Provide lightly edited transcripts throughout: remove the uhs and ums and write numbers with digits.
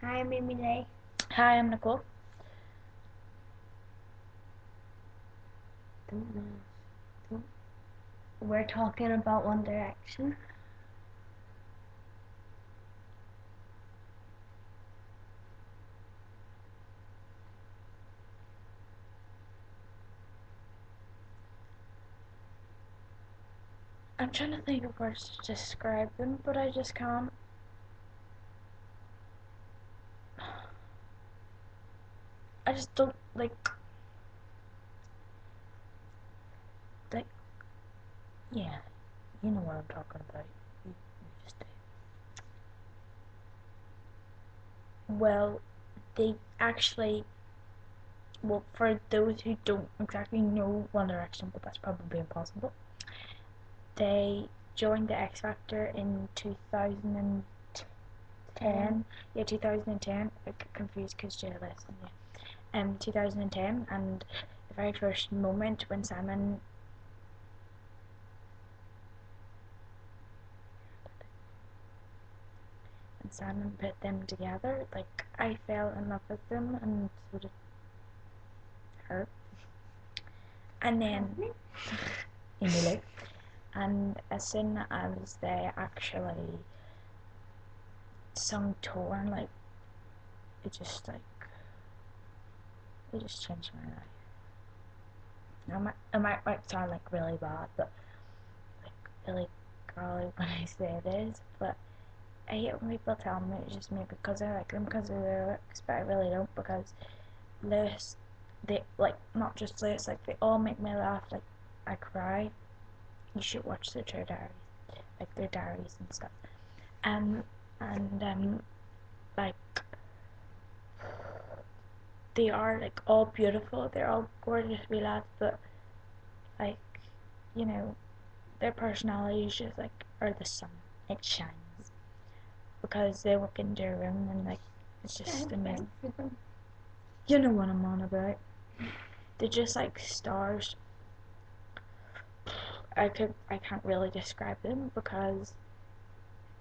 Hi, I'm Emily. Hi, I'm Nicole. Don't know. We're talking about One Direction. I'm trying to think of words to describe them, but I just can't. I just don't like, yeah, you know what I'm talking about. You just do. Well, they actually, well, for those who don't exactly know One Direction, but that's probably impossible, they joined the X Factor in 2010. Yeah, 2010. I get confused because JLS. Yeah. 2010, and the very first moment when Simon put them together, like I fell in love with them, and so did her. And then Emily, and as soon as they actually sung "Torn," like it just changed my life. It might sound like really bad, but like really girly when I say this, but I hate when people tell me it's just me because I like them because of their looks, but I really don't because Lewis, they like not just Lewis, like they all make me laugh. Like I cry. You should watch the True Diaries, like their diaries and stuff. Um, and like they are like all beautiful. They're all gorgeous wee lads, but like you know their personalities just like are the sun. It shines because they walk into a room and like it's just amazing. You know what I'm on about. They're just like stars. I can't really describe them because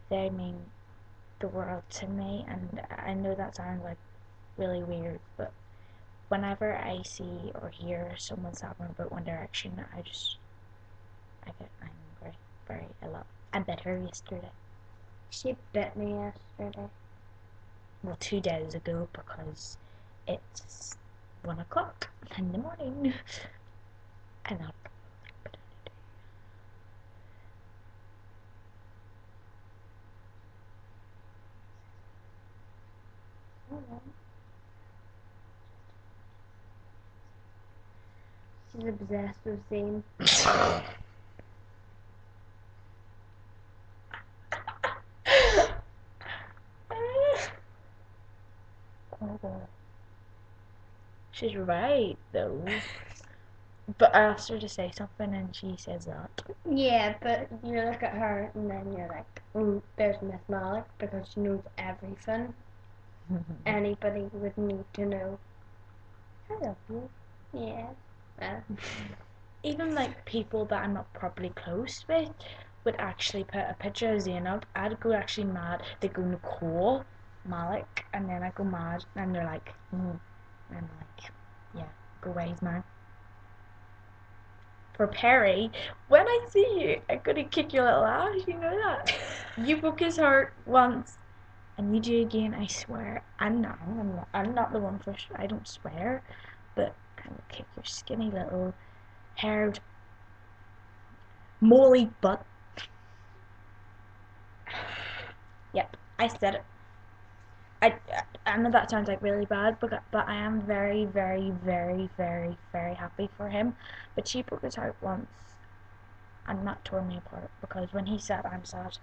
they mean the world to me, and I know that sounds like really weird, but whenever I see or hear someone talking about One Direction, I get angry very a lot. I bit her yesterday. She bit me yesterday. Well, 2 days ago because it's 1 o'clock in the morning. I love She's obsessed with Zayn. She's right though. But I asked her to say something and she says that. Yeah, but you look at her and then you're like, there's Miss Malik because she knows everything anybody would need to know. I love you. Yeah. Even like people that I'm not properly close with would actually put a picture of Zayn up. I'd go actually mad. They go Nicole, Malik, and then I go mad, and they're like, and I'm like, yeah, go away, he's mine. For Perry, when I see you, I'm gonna kick your little ass. You know that. You broke his heart once, and you do again. I swear. I'm not the one for. I don't swear, but I will kick your skinny little haired molly butt. Yep, I said it. I know that sounds like really bad, but I am very, very, very, very, very happy for him. But she broke his heart once, and that tore me apart because when he said I'm sad,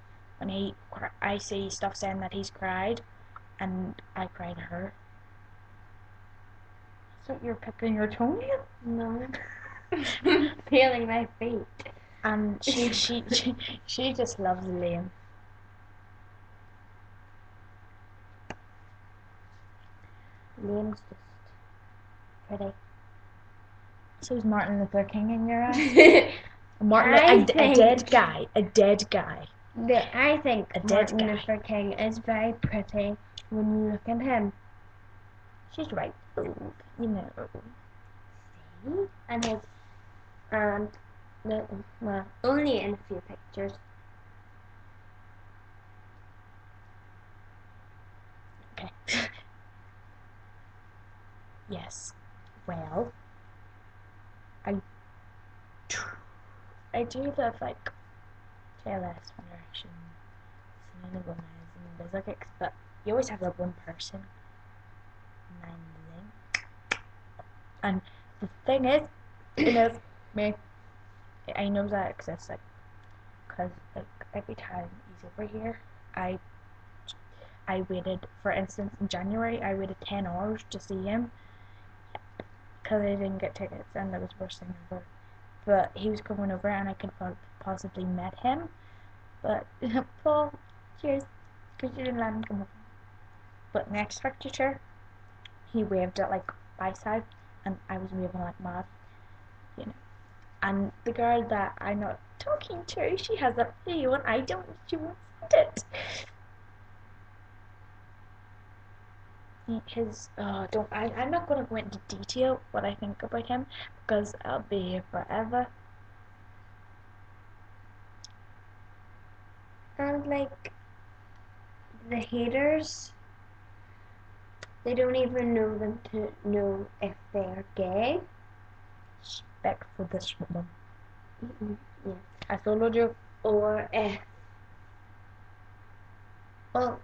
I see stuff saying that he's cried, and I cried her. So you're picking your toenail? No. Feeling my feet. And she just loves Liam. Liam's just pretty. So is Martin Luther King in your eyes? A dead guy. A dead guy. I think A dead Martin guy. Luther King is very pretty. when you look at him. She's right. You know. See? And his well, only in a few pictures. Okay. Yes. Well, I do love like JLS, One Direction, Selena Gomez, and Bizarre, but you always have that one person. And the thing is, you know, me, I know that exists, like, because like every time he's over here, I waited. For instance, in January, I waited 10 hours to see him because I didn't get tickets, and that was the worst thing ever. But he was coming over, and I could possibly met him. But Paul, cheers, because you didn't let him come over. But next picture, he waved at like my side, and I was waving like mad, you know. And the girl that I'm not talking to, she has a video, and I don't. She won't send it. I'm not gonna go into detail what I think about him because I'll be here forever. And like the haters, they don't even know them to know if they're gay. Respect for this woman. Yeah. I followed you. Or if, well,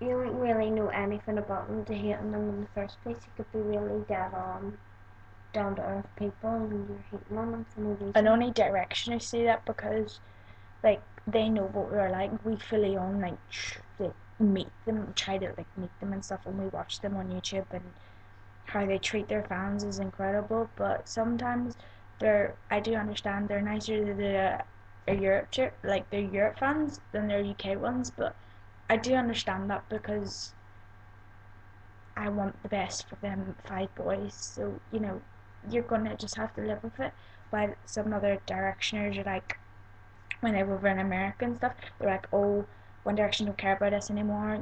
you don't really know anything about them to hate them in the first place. You could be really down to earth people, and you're hating on them for no reason. And only Direction I say that because, like, they know what we're like. We fully on like meet them, try to like meet them and stuff, and we watch them on YouTube, and how they treat their fans is incredible. But sometimes I do understand they're nicer to the Europe fans than their UK ones, but I do understand that because I want the best for them 5 boys. So you're gonna just have to live with it. While some other Directioners are like, when they were over in America and stuff, they're like, oh, One Direction don't care about us anymore,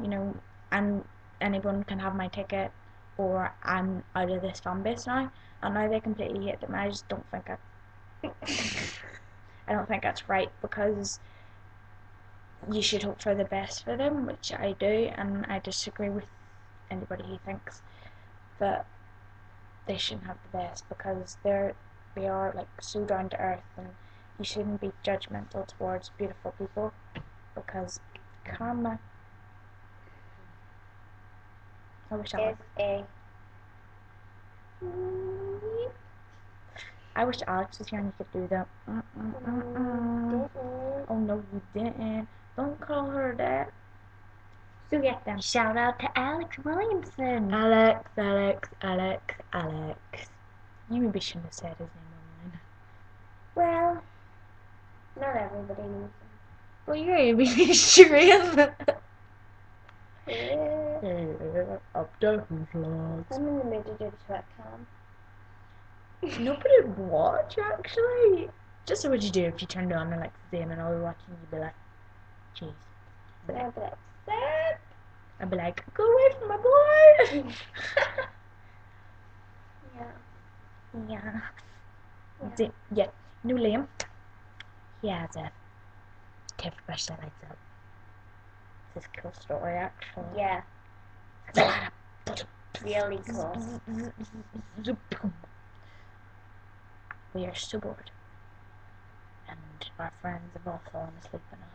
and anyone can have my ticket, or I'm out of this fan base now, and now they completely hate them. I just don't think I don't think that's right, because you should hope for the best for them, which I do, and I disagree with anybody who thinks that they shouldn't have the best, because they are like so down to earth, and you shouldn't be judgmental towards beautiful people, because karma. I wish Alex. I wish Alex was here and he could do that. Oh no, you didn't. Don't call her that. So yeah, shout out to Alex Williamson. Alex. You maybe shouldn't have said his name online. Well, not everybody knows him. Well, you're maybe stream. Update vlogs. I'm in the mood to do the webcam. Nobody would watch, actually. Just what would you do if you turned it on and like Zane and all were watching, you'd be like, jeez. I'd be like, Seth! I'd be like, go away from my boy! Yeah. No, Liam. He has a toothbrush that lights up. This is a cool story, actually. Yeah. Really cool. We are so bored. And our friends have all fallen asleep on us.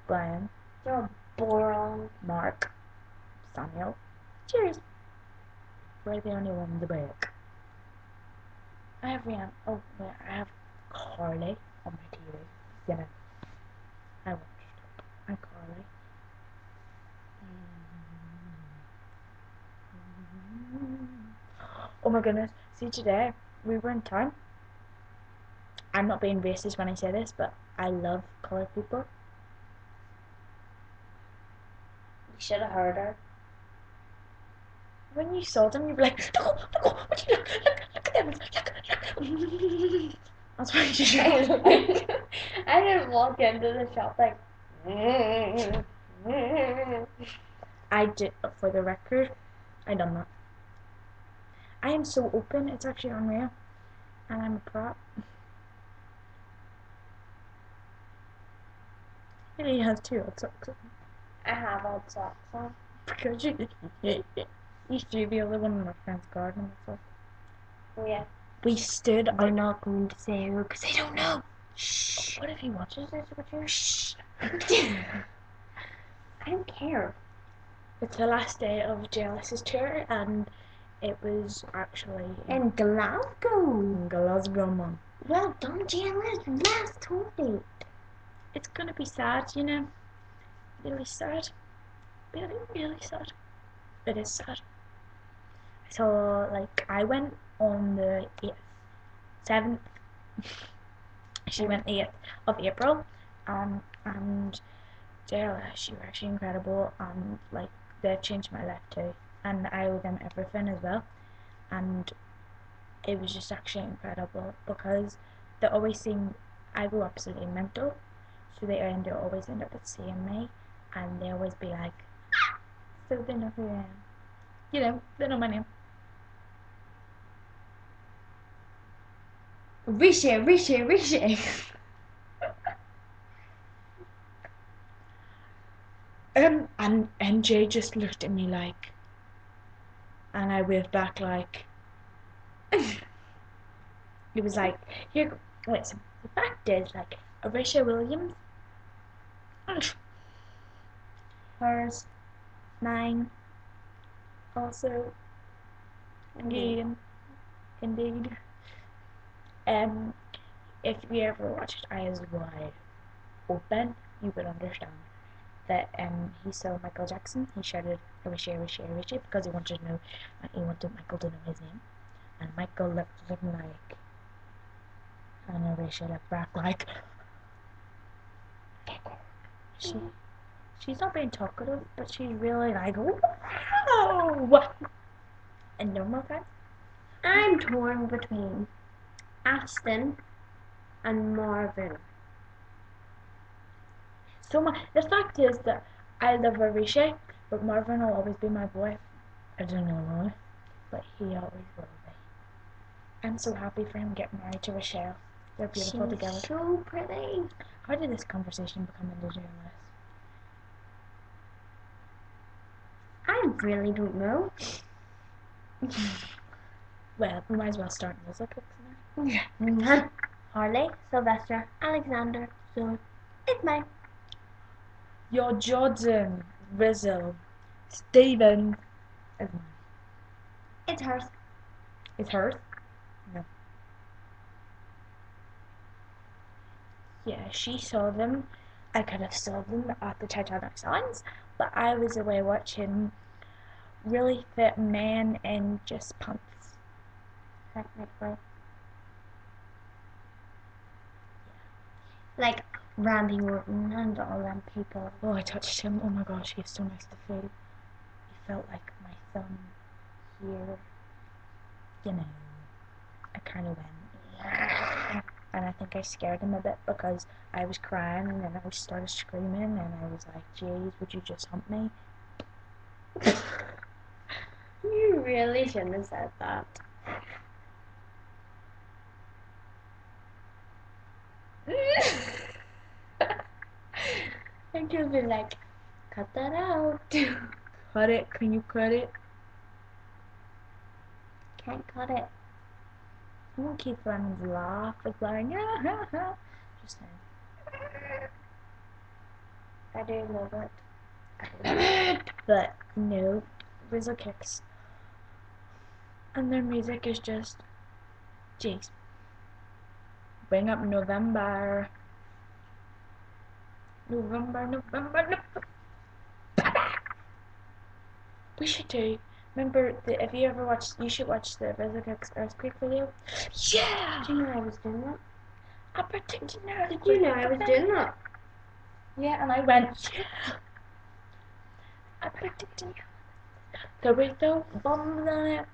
Brian. You're boring. Mark. Samuel. Cheers. We're the only ones awake. I have Carly on my TV. I watched it. Hi, Carly. Oh my goodness. See, today we were in town. I'm not being racist when I say this, but I love colored people. You should have heard her. When you saw them, you'd be like, look at them, look. That's what you should. I didn't walk into the shop like. I did, for the record, I done that. I am so open, it's actually unreal. And I'm a prop. He has 2 old socks on. I have old socks on. Because you used to be the other one in my friend's garden. So. Oh, yeah. We stood. We're not going to say who because they don't know. Shh. What if he watches this with you? Shh. I don't care. It's the last day of JLS's tour, and it was actually in Glasgow. Glasgow, man. Well done, JLS. Last tour date. It's gonna be sad, you know. Really sad. Really, really sad. It is sad. So, like, I went on the 8th, 7th. She went 8th of April, and JLS, she was actually incredible, and like they changed my life too, and I owe them everything as well, and it was just actually incredible because they always seem, I go absolutely mental, so they always end up seeing me, and they always be like, so they know who I am, you know, they know my name. Rishi. And NJ just looked at me like, and I waved back like, it was like, here, listen, the fact is, like, Arisha Williams, hers, mine, also, again, indeed. If you ever watched Eyes Wide Open, you would understand that he saw Michael Jackson. He shouted Arisha because he wanted to know, he wanted Michael to know his name, and Michael looked at him like, and Arisha looked back like, she's not being talkative, but she's really like, wow. And no more friends. I'm torn between Aston and Marvin. So the fact is that I love Arisha, but Marvin will always be my boy. I don't know why, but he always will be. I'm so happy for him getting married to Rochelle. They're beautiful She's together. so pretty. How did this conversation become into journalists? I really don't know. Well, we might as well start music now. Yeah. Harley, Sylvester, Alexander, so it's mine. Your Jordan, Rizzo, Steven is mine. It's hers. It's hers? No. Yeah, she saw them. I could have saw them at the Titanic signs, but I was away watching really fit men in just pants. Technically. Like Randy Orton and all them people. Oh, I touched him. Oh my gosh, he's so nice to feel. He felt like my thumb here. You know, I kind of went, yeah. And I think I scared him a bit because I was crying and then I started screaming and I was like, "Jeez, would you just hump me?" You really shouldn't have said that. I could be like, cut that out. Cut it? Can you cut it? Can't cut it. I won't keep Lennon's laugh like just saying. I do love it. But no, Rizzo kicks. And their music is just, jeez. Bring up November. November. We should do. Remember, if you ever watched, you should watch the Rizzo Kicks Earthquake video. Yeah! Did you know I was doing that? I predicted an earthquake. Did you know I was doing that? Yeah, and I went, yeah! I predicted. So we throw bombs on it,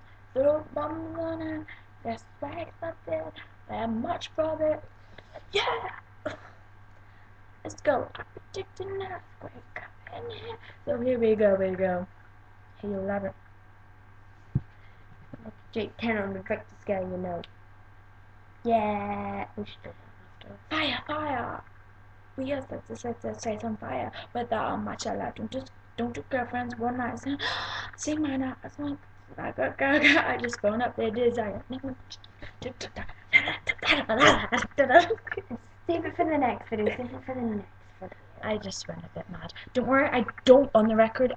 there's flags up there, they're much for it. Yeah! Let's go. I predict an earthquake. So here we go. Hey, 11. Jake, 10 on the Richter scale, you know. Yeah. We should do that after. Fire. We have to set on fire. But mashallah, don't you girlfriends one night say mine out. I just phone up their desire. Save it for the next video. Save it for the next video. I just went a bit mad. Don't worry, I don't on the record.